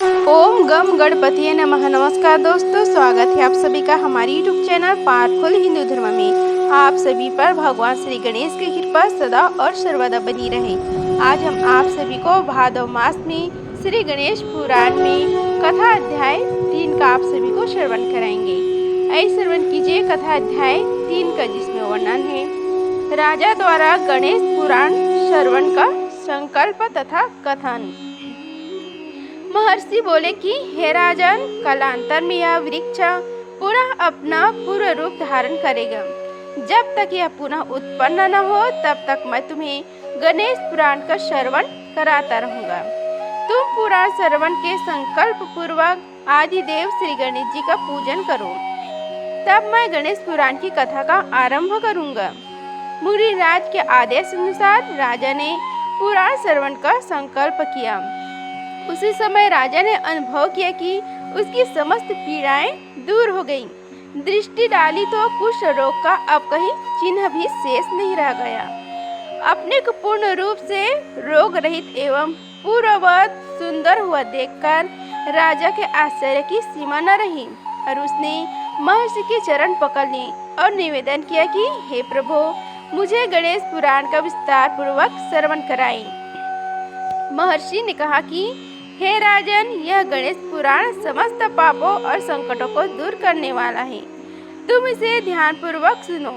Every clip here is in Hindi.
ओम गम गणपतिये नमः। नमस्कार दोस्तों, स्वागत है आप सभी का हमारे यूट्यूब चैनल पाठफुल हिंदू धर्म में। आप सभी पर भगवान श्री गणेश की कृपा सदा और सर्वदा बनी रहे। आज हम आप सभी को भादव मास में श्री गणेश पुराण में कथा अध्याय 3 का आप सभी को श्रवण कराएंगे। आइए श्रवण कीजिए कथा अध्याय 3 का, जिसमें वर्णन है राजा द्वारा गणेश पुराण श्रवण का संकल्प तथा कथन। महर्षि बोले कि हे राजन, कालांतर में यह वृक्ष पुनः अपना पूर्व रूप धारण करेगा। जब तक यह पुनः उत्पन्न न हो तब तक मैं तुम्हें गणेश पुराण का श्रवण कराता रहूंगा। तुम पुराण श्रवण के संकल्प पूर्वक आदि देव श्री गणेश जी का पूजन करो, तब मैं गणेश पुराण की कथा का आरंभ करूंगा। मुनिराज के आदेश अनुसार राजा ने पुराण श्रवण का संकल्प किया। उसी समय राजा ने अनुभव किया कि उसकी समस्त पीड़ाएं दूर हो गईं। दृष्टि डाली तो कुष्ठ रोग का अब कहीं चिन्ह भी शेष नहीं रह गया। अपने को पूर्ण रूप से रोग रहित एवं पूर्ववत सुंदर हुआ देखकर राजा के आश्चर्य की सीमा न रही और उसने महर्षि के चरण पकड़ लिए और निवेदन किया कि हे प्रभु, मुझे गणेश पुराण का विस्तार पूर्वक श्रवण कराएं। महर्षि ने कहा कि हे राजन, यह गणेश पुराण समस्त पापों और संकटों को दूर करने वाला है। तुम इसे ध्यान पूर्वक सुनो।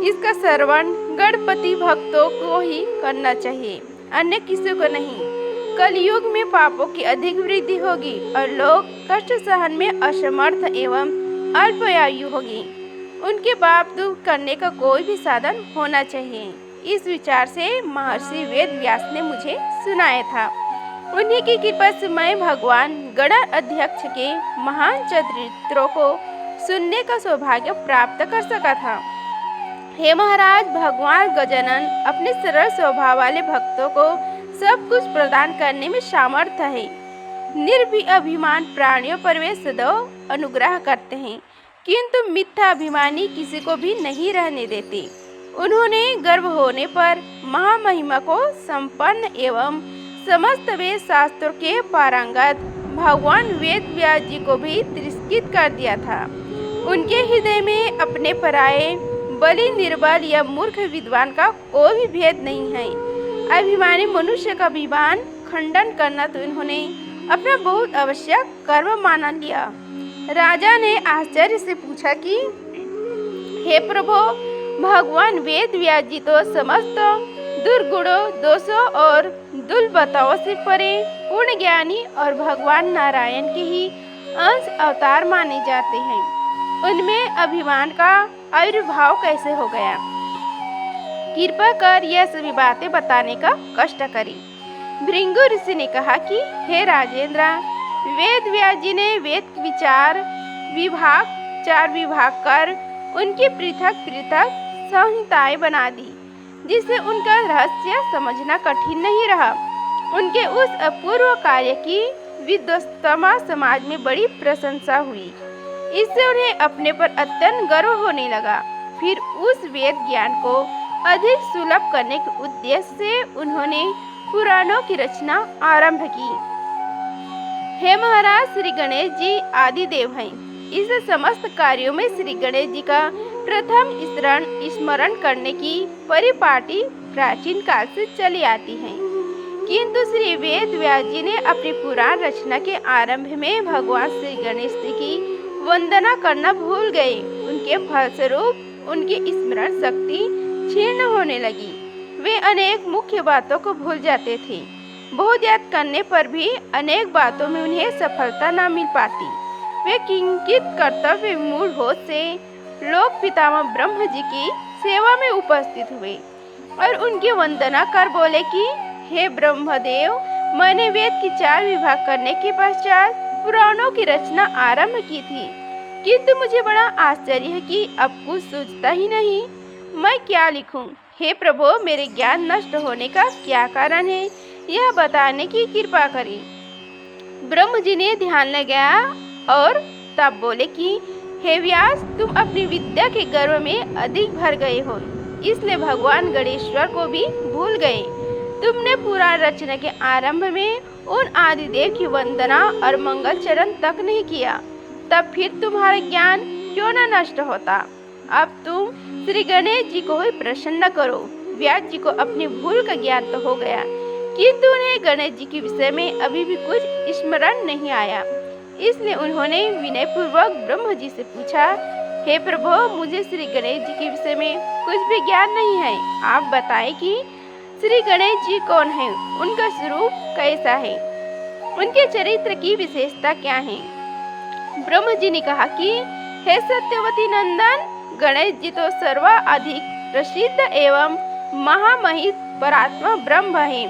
इसका श्रवण गणपति भक्तों को ही करना चाहिए, अन्य किसी को नहीं। कलयुग में पापों की अधिक वृद्धि होगी और लोग कष्ट सहन में असमर्थ एवं अल्पायु होगी। उनके पाप दूर करने का कोई भी साधन होना चाहिए। इस विचार से महर्षि वेद व्यास ने मुझे सुनाया था। उन्हीं की कृपा से मैं भगवान गणाध्यक्ष के महान चरित्रों को सुनने का सौभाग्य प्राप्त कर सका था। हे महाराज, भगवान गजानन अपने सरल स्वभाव वाले भक्तों को सब कुछ प्रदान करने में सामर्थ्य है। निर्भिमान प्राणियों पर वे सदैव अनुग्रह करते हैं, किंतु मिथ्या अभिमानी किसी को भी नहीं रहने देते। उन्होंने गर्भ होने पर महामहिमा को संपन्न एवं समस्त वेद शास्त्रों के पारंगत भगवान वेद व्यास जी को भी तिरस्कृत कर दिया था। उनके हृदय में अपने पराये, बलि, निर्बल या मूर्ख विद्वान का कोई भी भेद नहीं है। अभिमानी मनुष्य का अभिमान खंडन करना तो इन्होंने अपना बहुत आवश्यक कर्म मान लिया। राजा ने आश्चर्य से पूछा कि हे प्रभु, भगवान वेद व्यास जी तो समस्त दुर्गुणों, दोषों और दुर्लभताओं से परे पूर्ण ज्ञानी और भगवान नारायण के ही अंश अवतार माने जाते हैं। उनमें अभिमान का आविर्भाव कैसे हो गया? कृपा कर यह सभी बातें बताने का कष्ट करें। भृंगु ऋषि ने कहा कि हे राजेंद्र, वेद व्यास जी ने वेद विचार चार विभाग कर उनकी पृथक पृथक संहिताएं बना दी, जिससे उनका रहस्य समझना कठिन नहीं रहा। उनके उस अपूर्व कार्य की विद्वस्तमा समाज में बड़ी प्रशंसा हुई। इससे उन्हें अपने पर अत्यंत गर्व होने लगा। फिर उस वेद ज्ञान को अधिक सुलभ करने के उद्देश्य से उन्होंने पुराणों की रचना आरंभ की। हे महाराज, श्री गणेश जी आदि देव हैं। इस समस्त कार्यों में श्री गणेश जी का प्रथम स्मरण करने की परिपाटी प्राचीन काल से चली आती है, किंतु श्री वेद व्यास जी ने अपनी पुराण रचना के आरंभ में भगवान श्री गणेश जी की वंदना करना भूल गए। उनके फलस्वरूप उनकी स्मरण शक्ति क्षीण होने लगी। वे अनेक मुख्य बातों को भूल जाते थे। बहुत याद करने पर भी अनेक बातों में उन्हें सफलता न मिल पाती। वे किंचित कर्तव्य मूल होश से लोक पितामह ब्रह्म जी की सेवा में उपस्थित हुए और उनकी वंदना कर बोले कि हे ब्रह्मदेव, मैंने वेद की 4 विभाग करने के पश्चात पुराणों की रचना आरंभ की थी, किंतु मुझे बड़ा आश्चर्य है कि अब कुछ सूझता ही नहीं। मैं क्या लिखूं? हे प्रभु, मेरे ज्ञान नष्ट होने का क्या कारण है, यह बताने की कृपा करें। ब्रह्म जी ने ध्यान लगाया और तब बोले कि हे व्यास, तुम अपनी विद्या के गर्व में अधिक भर गए हो, इसलिए भगवान गणेश्वर को भी भूल गए। तुमने पुराण रचना के आरंभ में उन आदिदेव की वंदना और मंगल चरण तक नहीं किया, तब फिर तुम्हारा ज्ञान क्यों न नष्ट होता। अब तुम श्री गणेश जी को ही प्रसन्न करो। व्यास जी को अपनी भूल का ज्ञान तो हो गया, किंतु उन्हें गणेश जी के विषय में अभी भी कुछ स्मरण नहीं आया। इसलिए उन्होंने विनय पूर्वक ब्रह्म जी से पूछा, हे प्रभु, मुझे श्री गणेश जी के विषय में कुछ भी ज्ञान नहीं है। आप बताएं कि श्री गणेश जी कौन है, उनका स्वरूप कैसा है, उनके चरित्र की विशेषता क्या है। ब्रह्म जी ने कहा कि हे सत्यवती नंदन, गणेश जी तो सर्वाधिक प्रसिद्ध एवं महामहित परात्मा ब्रह्म है।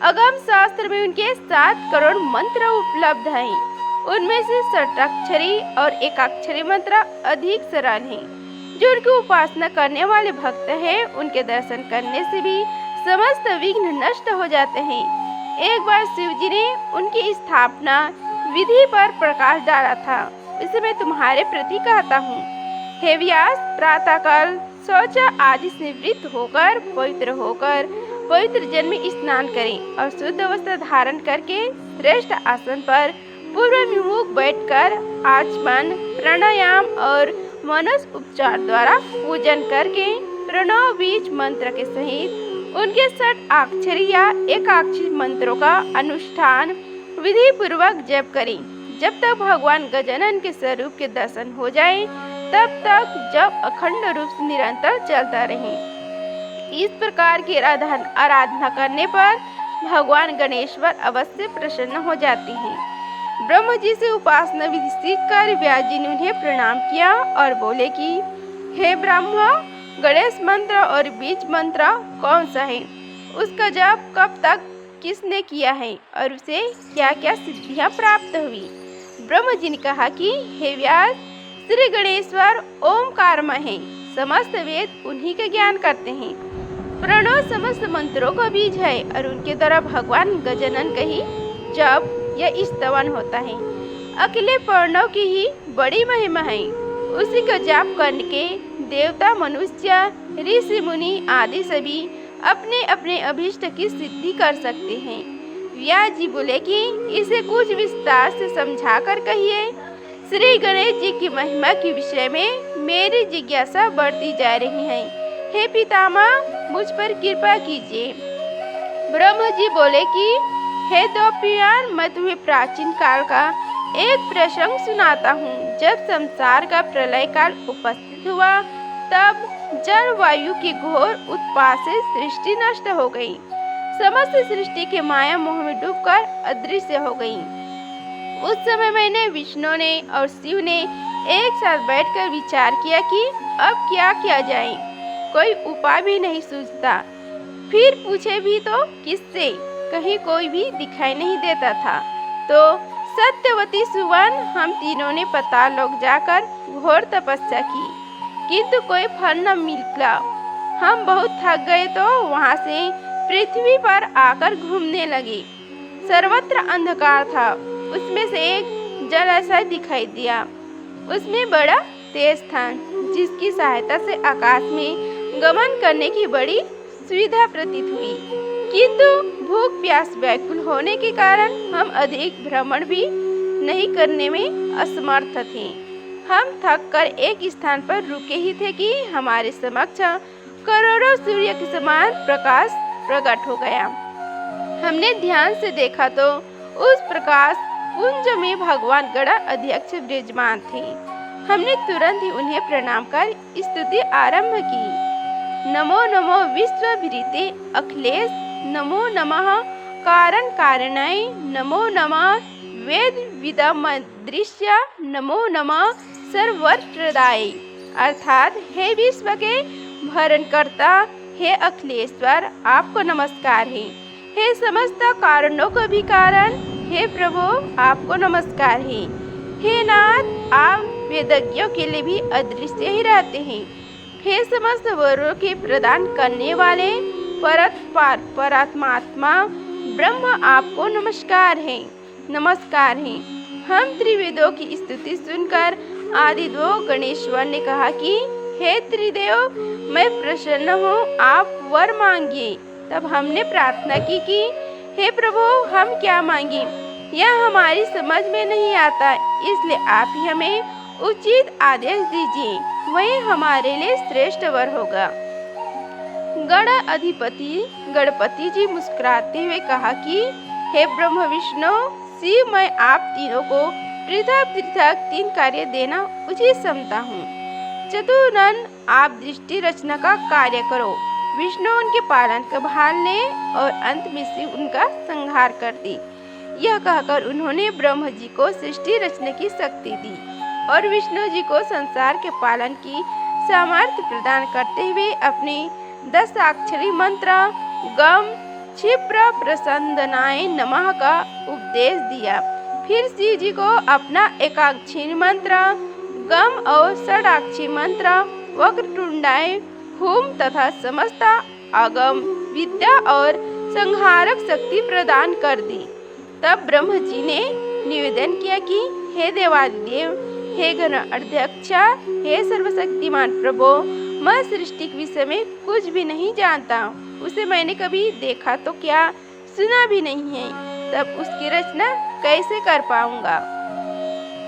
अगम शास्त्र में उनके 7 करोड़ मंत्र उपलब्ध हैं। उनमें से षटाक्षरी और एकाक्षरी मंत्र अधिक सरल हैं। जो उनकी उपासना करने वाले भक्त हैं, उनके दर्शन करने से भी समस्त विघ्न नष्ट हो जाते हैं। एक बार शिव जी ने उनकी स्थापना विधि पर प्रकाश डाला था। इसे मैं तुम्हारे प्रति कहता हूँ। हे व्यास, प्रातःकाल शौच आदि से निवृत्त होकर पवित्र जल में स्नान करें और शुद्ध वस्त्र धारण करके श्रेष्ठ आसन पर पूर्वविमुख बैठकर आचमन, प्राणायाम और मनस उपचार द्वारा पूजन करके प्रणव बीज मंत्र के सहित उनके 6 अक्षरी या एकाक्षरी मंत्रों का अनुष्ठान विधि पूर्वक जप करें। जब तक भगवान गजानन के स्वरूप के दर्शन हो जाए, तब तक जप अखंड रूप से निरंतर चलता रहे। इस प्रकार की आराधना करने पर भगवान गणेश्वर अवश्य प्रसन्न हो जाते हैं। ब्रह्म जी से उपासना विधि सीखकर व्यास जी ने उन्हें प्रणाम किया और बोले कि हे ब्रह्मा, गणेश मंत्र और बीज मंत्र कौन सा है, उसका जप कब तक किसने किया है और उसे क्या क्या सिद्धियां प्राप्त हुई। ब्रह्म जी ने कहा कि हे व्यास, श्री गणेश्वर ओमकारमय है। समस्त वेद उन्हीं का ज्ञान करते हैं। प्रणव समस्त मंत्रों का बीज है और उनके द्वारा भगवान गजानन का ही जप या स्तवन होता है। अकेले प्रणव की ही बड़ी महिमा है। उसी का जाप करने के देवता, मनुष्य, ऋषि मुनि आदि सभी अपने अपने अभीष्ट की सिद्धि कर सकते हैं। व्यास जी बोले कि इसे कुछ विस्तार से समझा कर कहिए। श्री गणेश जी की महिमा के विषय में मेरी जिज्ञासा बढ़ती जा रही है। हे पितामह, मुझ पर कृपा कीजिए। ब्रह्म जी बोले कि हे द्रौपदीयान, मैं तुम्हें प्राचीन काल का एक प्रसंग सुनाता हूँ। जब संसार का प्रलय काल उपस्थित हुआ, तब जल वायु की घोर उत्पात से सृष्टि नष्ट हो गई। समस्त सृष्टि के माया मोह में डूबकर अदृश्य हो गई। उस समय मैंने, विष्णु ने और शिव ने एक साथ बैठकर विचार किया कि अब क्या किया जाए। कोई उपाय भी नहीं सूझता। फिर पूछे भी तो किससे, कहीं कोई भी दिखाई नहीं देता था। तो सत्यवती सुवन हम तीनों ने पाताल लोक जाकर घोर तपस्या की, किंतु कोई फल न मिला। हम बहुत थक गए तो वहाँ से पृथ्वी पर आकर घूमने लगे। सर्वत्र अंधकार था। उसमें से एक जल ऐसा दिखाई दिया। उसमें बड़ा तेज था, जिसकी सहायता से आकाश में गमन करने की बड़ी सुविधा प्रतीत हुई। किंतु भूख प्यास व्याकुल होने के कारण हम अधिक भ्रमण भी नहीं करने में असमर्थ थे। हम थक कर एक स्थान पर रुके ही थे कि हमारे समक्ष करोड़ों सूर्य के समान प्रकाश प्रकट हो गया। हमने ध्यान से देखा तो उस प्रकाश पुंज में भगवान गणाध्यक्ष विराजमान थे। हमने तुरंत ही उन्हें प्रणाम कर स्तुति आरंभ की। नमो नमो विश्वभृते अखिलेश, नमो नमः कारण कारणाय, नमो नमः वेद विदमदृश्य, नमो नमः सर्वत्रदाय। अर्थात हे विश्व के भरणकर्ता, हे अखिलेश्वर, आपको नमस्कार है। हे समस्त कारणों का भी कारण, हे प्रभु, आपको नमस्कार है। हे नाथ, आप वेदज्ञों के लिए भी अदृश्य ही रहते हैं। हे समस्त वरों के प्रदान करने वाले परमात्मा ब्रह्म, आपको नमस्कार है, नमस्कार है। हम त्रिवेदों की स्तुति सुनकर आदिदेव गणेश्वर ने कहा कि हे त्रिदेव, मैं प्रसन्न हूँ, आप वर मांगिए। तब हमने प्रार्थना की कि हे प्रभु, हम क्या मांगे यह हमारी समझ में नहीं आता, इसलिए आप ही हमें उचित आदेश दीजिए, वही हमारे लिए श्रेष्ठ वर होगा। गण अधिपति गणपति जी मुस्कुराते हुए कहा कि हे ब्रह्म विष्णु शिव, मैं आप तीनों को पृथक पृथक 3 कार्य देना उचित समझता हूँ। चतुरन, आप दृष्टि रचना का कार्य करो, विष्णु उनके पालन का भार ले और अंत में शिव उनका संहार कर दी। यह कहकर उन्होंने ब्रह्म जी को सृष्टि रचने की शक्ति दी और विष्णु जी को संसार के पालन की सामर्थ्य प्रदान करते हुए अपने 10 अक्षरी मंत्र गम क्षिप्र प्रसन्नाय नमः का उपदेश दिया। फिर शिव जी को अपना एकाक्षरी मंत्र गम और षडाक्षरी मंत्र वक्रतुंडाय हुम तथा समस्त आगम विद्या और संहारक शक्ति प्रदान कर दी। तब ब्रह्म जी ने निवेदन किया कि हे देवादिदेव, हे गण अध्यक्ष, हे सर्वशक्तिमान प्रभु, मैं सृष्टि के विषय में कुछ भी नहीं जानता, उसे मैंने कभी देखा तो क्या सुना भी नहीं है, तब उसकी रचना कैसे कर पाऊंगा।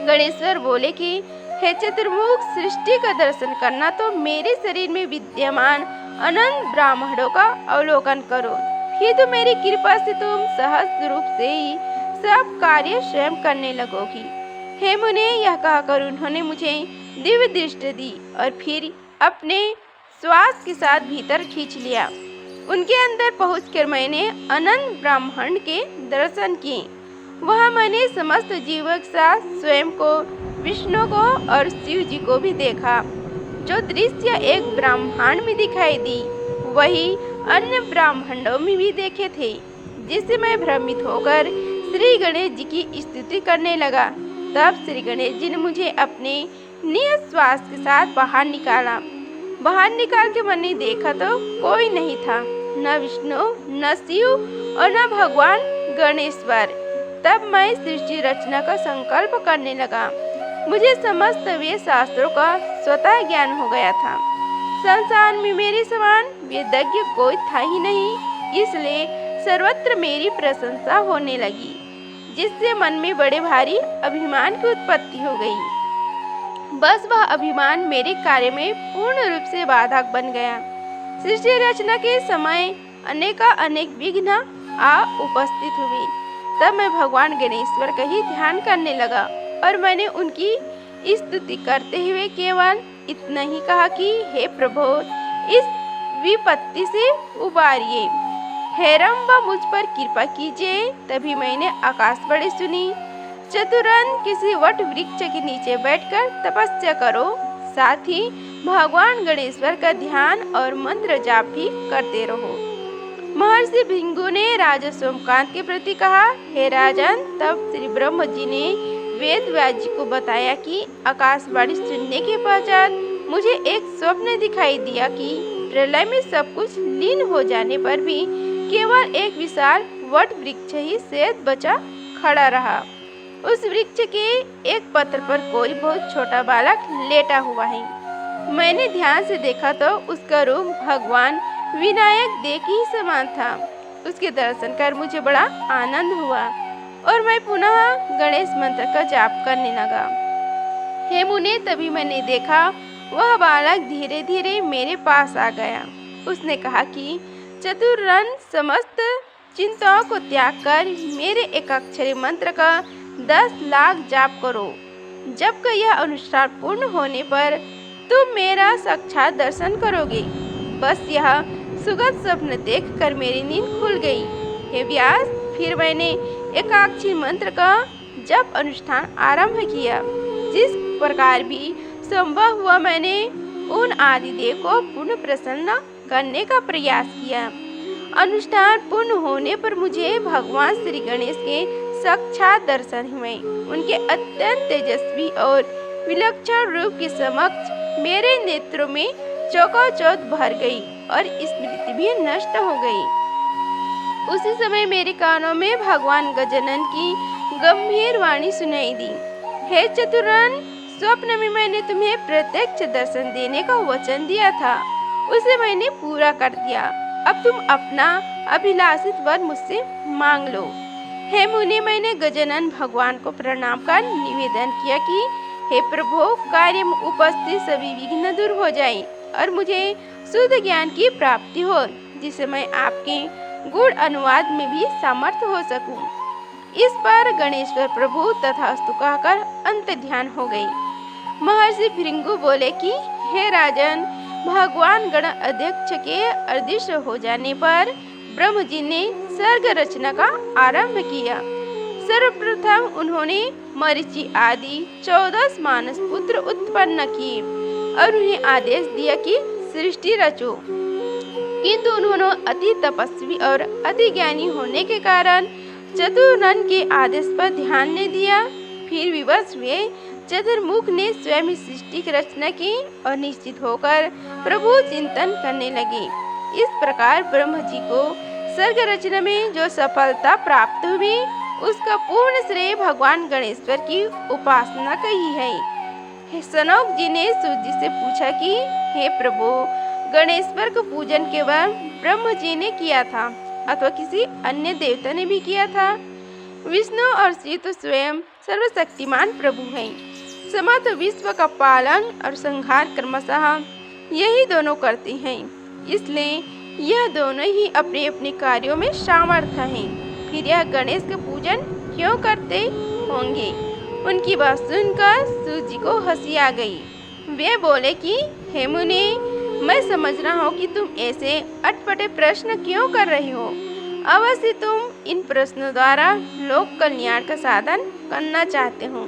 गणेश्वर बोले कि हे चतुर्मुख, सृष्टि का दर्शन करना तो मेरे शरीर में विद्यमान अनंत ब्राह्मणों का अवलोकन करो, फिर तो मेरी कृपा से तुम सहज रूप से ही सब कार्य स्वयं करने लगोगी। हे मुने, यह कहकर उन्होंने मुझे दिव्य दृष्टि दी और फिर अपने श्वास के साथ भीतर खींच लिया। उनके अंदर पहुंचकर मैंने अनंत ब्रह्मांड के दर्शन किए। वहाँ मैंने समस्त जीवों के साथ स्वयं को, विष्णु को और शिव जी को भी देखा। जो दृश्य एक ब्रह्मांड में दिखाई दी, वही अन्य ब्रह्मांडों में भी देखे थे, जिससे मैं भ्रमित होकर श्री गणेश जी की स्तुति करने लगा। तब श्री गणेश जी ने मुझे अपने नियत श्वास के साथ बाहर निकाला। बाहर निकाल के मैंने देखा तो कोई नहीं था, न विष्णु, न शिव और न भगवान गणेश्वर। तब मैं सृष्टि रचना का संकल्प करने लगा। मुझे समस्त वेद शास्त्रों का स्वतः ज्ञान हो गया था। संसार में मेरे समान वेदज्ञ कोई था ही नहीं, इसलिए सर्वत्र मेरी प्रशंसा होने लगी, जिससे मन में बड़े भारी अभिमान की उत्पत्ति हो गई। बस वह अभिमान मेरे कार्य में पूर्ण रूप से बाधक बन गया। सृष्टि रचना के समय अनेक विघ्न आ उपस्थित हुए। तब मैं भगवान गणेश्वर का ही ध्यान करने लगा और मैंने उनकी स्तुति करते हुए केवल इतना ही कहा कि हे प्रभु, इस विपत्ति से उबारिए, हेरम्ब मुझ पर कृपा कीजिए। तभी मैंने आकाशवाणी सुनी, चतुरन, किसी वट वृक्ष के नीचे बैठकर तपस्या करो, साथ ही भगवान गणेश्वर का ध्यान और मंत्र जाप भी करते रहो। महर्षि भृंगु ने राजा सोमकांत के प्रति कहा, हे राजन, तब श्री ब्रह्म जी ने वेद व्यास जी को बताया कि आकाशवाणी सुनने के पश्चात मुझे एक स्वप्न दिखाई दिया कि प्रलय में सब कुछ लीन हो जाने पर भी केवल एक विशाल वट वृक्ष ही शेष बचा खड़ा रहा। उस वृक्ष के एक पत्र पर कोई बहुत छोटा बालक लेटा हुआ है। मैंने ध्यान से देखा तो उसका रूप भगवान विनायक देव के ही समान था। उसके दर्शन कर मुझे बड़ा आनंद हुआ और मैं पुनः गणेश मंत्र का जाप करने लगा। हे मुने, तभी मैंने देखा वह बालक धीरे धीरे मेरे पास आ गया। उसने कहा कि चतुरन, समस्त चिंताओं को त्याग कर मेरे एकाक्षरी मंत्र का 10 लाख जाप करो। जब का यह अनुष्ठान पूर्ण होने पर तुम मेरा साक्षात दर्शन करोगे। बस यह सुगत स्वप्न देखकर मेरी नींद खुल गई। हे व्यास, फिर मैंने एकाक्षरी मंत्र का जप अनुष्ठान आरंभ किया। जिस प्रकार भी संभव हुआ मैंने उन आदिदेव को पुनः प्रसन्न करने का प्रयास किया। अनुष्ठान पूर्ण होने पर मुझे भगवान श्री गणेश के साक्षात दर्शन हुए। उनके अत्यंत तेजस्वी और विलक्षण रूप के समक्ष मेरे नेत्रों में चौकाचौंध भर गई और स्मृति भी नष्ट हो गई। उसी समय मेरे कानों में भगवान गजानन की गंभीर वाणी सुनाई दी, हे चतुरन, स्वप्न में मैंने तुम्हें प्रत्यक्ष दर्शन देने का वचन दिया था, उसे मैंने पूरा कर दिया। अब तुम अपना अभिलाषित वर मुझसे मांग लो। हे मुनि, मैंने गजानन भगवान को प्रणाम कर निवेदन किया कि हे प्रभु, कार्य में उपस्थित सभी विघ्न दूर हो जाए और मुझे शुद्ध ज्ञान की प्राप्ति हो, जिससे मैं आपके गुण अनुवाद में भी समर्थ हो सकूं। इस पर गणेश्वर प्रभु तथास्तु कहकर अंत ध्यान हो गई। महर्षि भृंगु बोले कि हे राजन, भगवान गण अध्यक्ष के अदृश्य हो जाने पर ब्रह्म जी ने सर्ग रचना का आरंभ किया। सर्वप्रथम उन्होंने मरीचि आदि 14 मानस पुत्र उत्पन्न किए और उन्हें आदेश दिया कि सृष्टि रचो, किंतु उन्होंने अति तपस्वी और अति ज्ञानी होने के कारण चतुर्नन के आदेश पर ध्यान नहीं दिया। फिर विवश हुए चतुर्मुख ने स्वयं सृष्टि की रचना की और निश्चित होकर प्रभु चिंतन करने लगे। इस प्रकार ब्रह्म जी को सर्ग रचना में जो सफलता प्राप्त हुई, उसका पूर्ण श्रेय भगवान गणेश्वर की उपासना का ही है। सनौक जी ने सूत जी से पूछा कि हे प्रभु, गणेश्वर का पूजन केवल ब्रह्म जी ने किया था अथवा किसी अन्य देवता ने भी किया था? विष्णु और श्री तो स्वयं सर्वशक्तिमान प्रभु हैं। समस्त विश्व का पालन और संहार क्रमशः यही दोनों करते हैं, इसलिए यह दोनों ही अपने अपने कार्यों में सामर्थ्य हैं। फिर यह गणेश का पूजन क्यों करते होंगे? उनकी बात सुनकर सूत जी को हंसी आ गई। वे बोले कि हे मुनि, मैं समझ रहा हूँ कि तुम ऐसे अटपटे प्रश्न क्यों कर रहे हो। अवश्य तुम इन प्रश्नों द्वारा लोक कल्याण का साधन करना चाहते हो।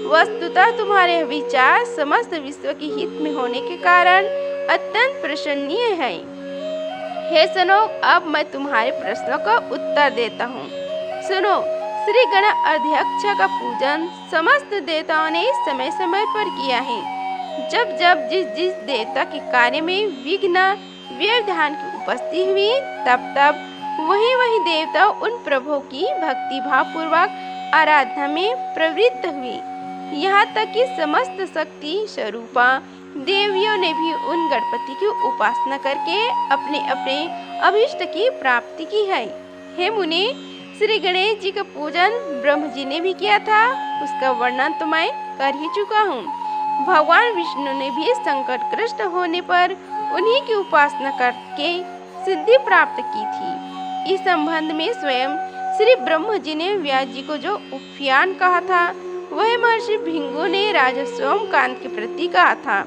वस्तुतः तुम्हारे विचार समस्त विश्व के हित में होने के कारण अत्यंत प्रशंसनीय है। हे सनौक, अब मैं तुम्हारे प्रश्नों का उत्तर देता हूँ। सुनो, श्री गण अध्यक्ष का पूजन समस्त देवताओं ने समय समय पर किया है। जब जब जिस जिस देवता के कार्य में विघ्न व्यवधान की उपस्थिति हुई, तब तब वही वही देवता उन प्रभु की भक्ति भाव पूर्वक आराधना में प्रवृत्त हुई। यहाँ तक कि समस्त शक्ति स्वरूपा देवियों ने भी उन गणपति की उपासना करके अपने अपने अभिष्ट की प्राप्ति की है। हे मुनि, श्री गणेश जी का पूजन ब्रह्म जी ने भी किया था, उसका वर्णन तो मैं कर ही चुका हूँ। भगवान विष्णु ने भी संकटग्रस्त होने पर उन्हीं की उपासना करके सिद्धि प्राप्त की थी। इस संबंध में स्वयं श्री ब्रह्म जी ने व्यास जी को जो उपयान कहा था, वह महर्षि भृंगु ने राजा सोमकांत के प्रति कहा था।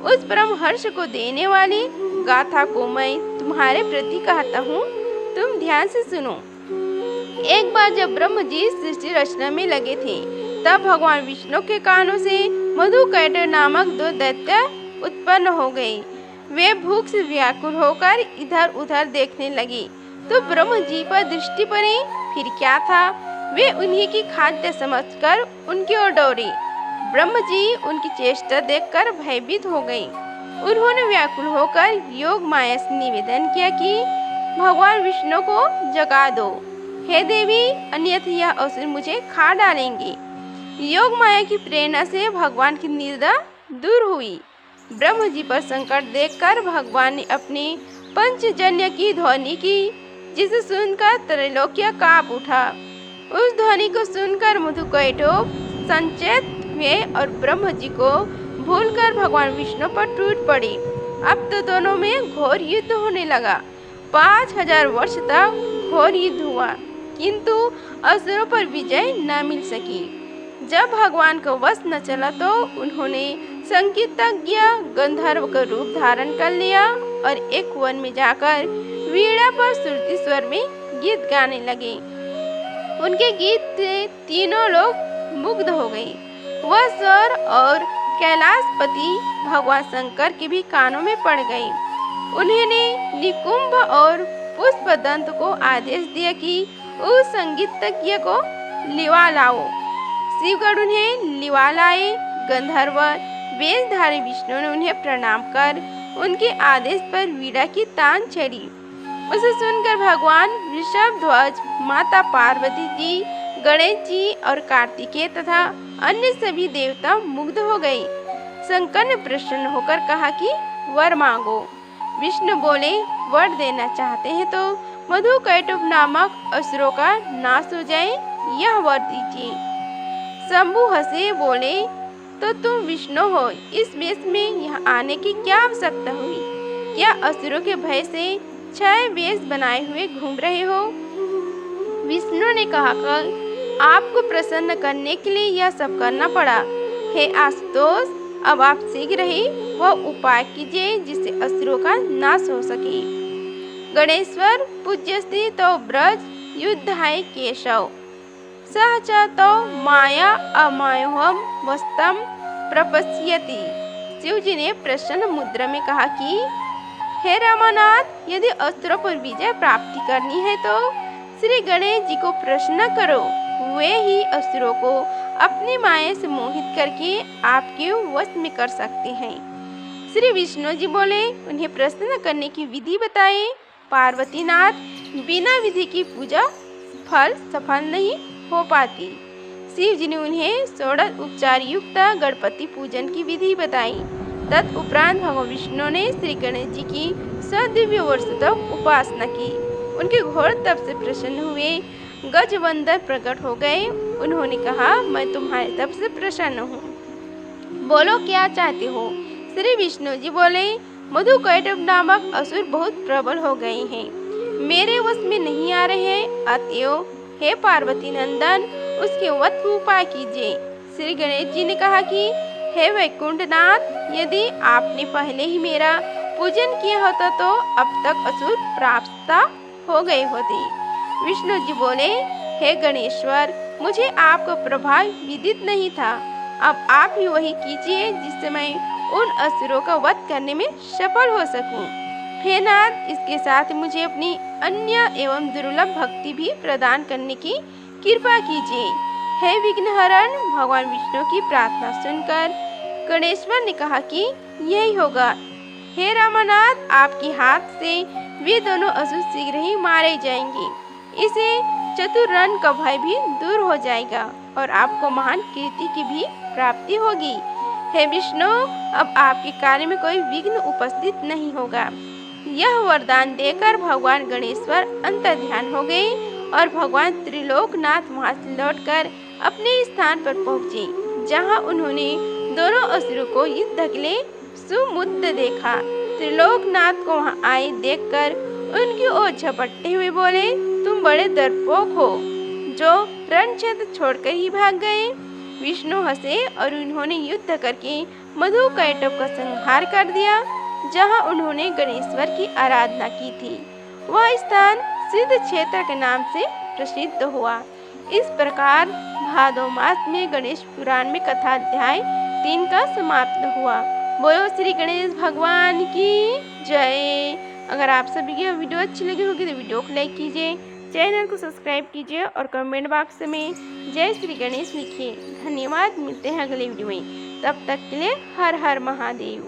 उस परम हर्ष को देने वाली गाथा को मैं तुम्हारे प्रति कहता हूँ, तुम ध्यान से सुनो। एक बार जब ब्रह्म जी सृष्टि रचना में लगे थे, तब भगवान विष्णु के कानों से मधुकैटभ नामक 2 दैत्य उत्पन्न हो गए। वे भूख से व्याकुल होकर इधर उधर देखने लगे तो ब्रह्म जी पर दृष्टि पड़ी। फिर क्या था, वे उन्हीं की खाद्य समझकर उनकी ओर दौड़े। ब्रह्म जी उनकी चेष्टा देखकर भयभीत हो गए। उन्होंने व्याकुल होकर योग माया से निवेदन किया कि भगवान विष्णु को जगा दो। हे देवी, अन्यथा यह असुर मुझे खा डालेंगे। योग माया की प्रेरणा से भगवान की निंदा दूर हुई। ब्रह्म जी पर संकट देखकर भगवान ने अपने पंचजन्य की ध्वनि की, जिसे सुनकर त्रैलोक्य कांप उठा। उस ध्वनि को सुनकर मधुकैटभ संचेत हुए और ब्रह्म जी को भूलकर भगवान विष्णु पर टूट पड़ी। अब तो दोनों में घोर युद्ध होने लगा। 5000 वर्ष तक घोर युद्ध हुआ, किंतु असुरों पर विजय न मिल सकी। जब भगवान को वश न चला तो उन्होंने संगीतज्ञ गंधर्व का रूप धारण कर लिया और एक वन में जाकर वीणा पर श्रुति स्वर में गीत गाने लगे। उनके गीत से तीनों लोग मुग्ध हो गए। वह स्वर और कैलाशपति भगवान शंकर के भी कानों में पड़ गए। उन्होंने निकुंभ और पुष्पदंत को आदेश दिया कि उस संगीतज्ञ को लिवा लाओ। शिवगढ़ उन्हें लिवा लाए। गंधर्व वेशधारी विष्णु ने उन्हें प्रणाम कर उनके आदेश पर वीणा की तान छेड़ी। उसे सुनकर भगवान वृषभध्वज, माता पार्वती जी, गणेश जी और कार्तिकेय तथा अन्य सभी देवता मुग्ध हो गए। शंकर ने प्रसन्न होकर कहा कि वर मांगो। विष्णु बोले, वर देना चाहते हैं तो मधुकैटभ नामक असुरों का नाश हो जाए, यह वर दीजिए। शंभु हंसे बोले, तो तुम विष्णु हो, इस वेश में यहाँ आने की क्या आवश्यकता हुई? क्या असुरों के भय से 6 वेश बनाए हुए घूम रहे हो? विष्णु ने कहा, कल आपको प्रसन्न करने के लिए यह सब करना पड़ा। हे आशुतोष, अब आप शीघ्र ही वह उपाय कीजिए जिससे असुरों का नाश हो सके। गणेश्वर पूज्यस्ते तो ब्रज युद्धाय केशव, सह च तो माया अमायोहम वस्तम प्रपश्यति। शिव जी ने प्रसन्न मुद्रा में कहा कि हे रामानाथ, यदि अस्त्रों पर विजय प्राप्ति करनी है तो श्री गणेश जी को प्रसन्न करो। वे ही असुरों को अपनी माया से मोहित करके आपके वश में कर सकते हैं। श्री विष्णु जी बोले, उन्हें प्रसन्न करने की विधि बताए। पार्वतीनाथ, बिना विधि की पूजा फल सफल नहीं हो पाती। शिव जी ने उन्हें 16 उपचार युक्त गणपति पूजन की विधि बताई। तत्उपरांत भगवान विष्णु ने श्री गणेश जी की 100 दिव्य वर्ष तक उपासना की। उनके घोर तप से प्रसन्न हुए गजवंदर प्रकट हो गए। उन्होंने कहा, मैं तुम्हारे तप से प्रसन्न हूँ, बोलो क्या चाहते हो? श्री विष्णु जी बोले, मधुकैटभ नामक असुर बहुत प्रबल हो गए हैं, मेरे वश में नहीं आ रहे हैं। अतएव हे पार्वती नंदन, उसके वध का उपाय कीजिए। श्री गणेश जी ने कहा कि हे वैकुंठनाथ, यदि आपने पहले ही मेरा पूजन किया होता तो अब तक असुर प्राप्त हो गए होते। विष्णु जी बोले, हे गणेश्वर, मुझे आपका प्रभाव विदित नहीं था। अब आप ही वही कीजिए जिससे मैं उन असुरों का वध करने में सफल हो सकूं। हे नाथ, इसके साथ मुझे अपनी अन्य एवं दुर्लभ भक्ति भी प्रदान करने की कृपा कीजिए। हे विघ्नहरण, भगवान विष्णु की प्रार्थना सुनकर गणेश्वर ने कहा कि यही होगा। हे रामानाथ, आपके हाथ से वे दोनों असुर शीघ्र ही मारे जाएंगे। इसे चतुर्रण का भय भी दूर हो जाएगा और आपको महान कीर्ति की भी प्राप्ति होगी। हे विष्णु, अब आपके कार्य में कोई विघ्न उपस्थित नहीं होगा। यह वरदान देकर भगवान गणेश्वर अंतर्ध्यान हो गए और भगवान त्रिलोकनाथ वहां से लौटकर अपने स्थान पर पहुँचे, जहां उन्होंने दोनों असुरों को युद्ध के लिए सुमुद्र देखा। त्रिलोकनाथ को वहां आए देखकर उनकी ओर झपटते हुए बोले, तुम बड़े डरपोक हो जो रण क्षेत्र छोड़कर ही भाग गए। विष्णु हंसे और उन्होंने युद्ध करके मधुकैटभ का संहार कर दिया, जहां उन्होंने गणेश्वर की आराधना की थी। वह स्थान सिद्ध क्षेत्र के नाम से प्रसिद्ध हुआ। इस प्रकार भादो मास में गणेश पुराण में कथा अध्याय 3 का समाप्त हुआ। बोलो श्री गणेश भगवान की जय। अगर आप सभी की वीडियो अच्छी लगी होगी तो वीडियो को लाइक कीजिए, चैनल को सब्सक्राइब कीजिए और कमेंट बॉक्स में जय श्री गणेश लिखिए। धन्यवाद, मिलते हैं अगले वीडियो में। तब तक के लिए हर हर महादेव।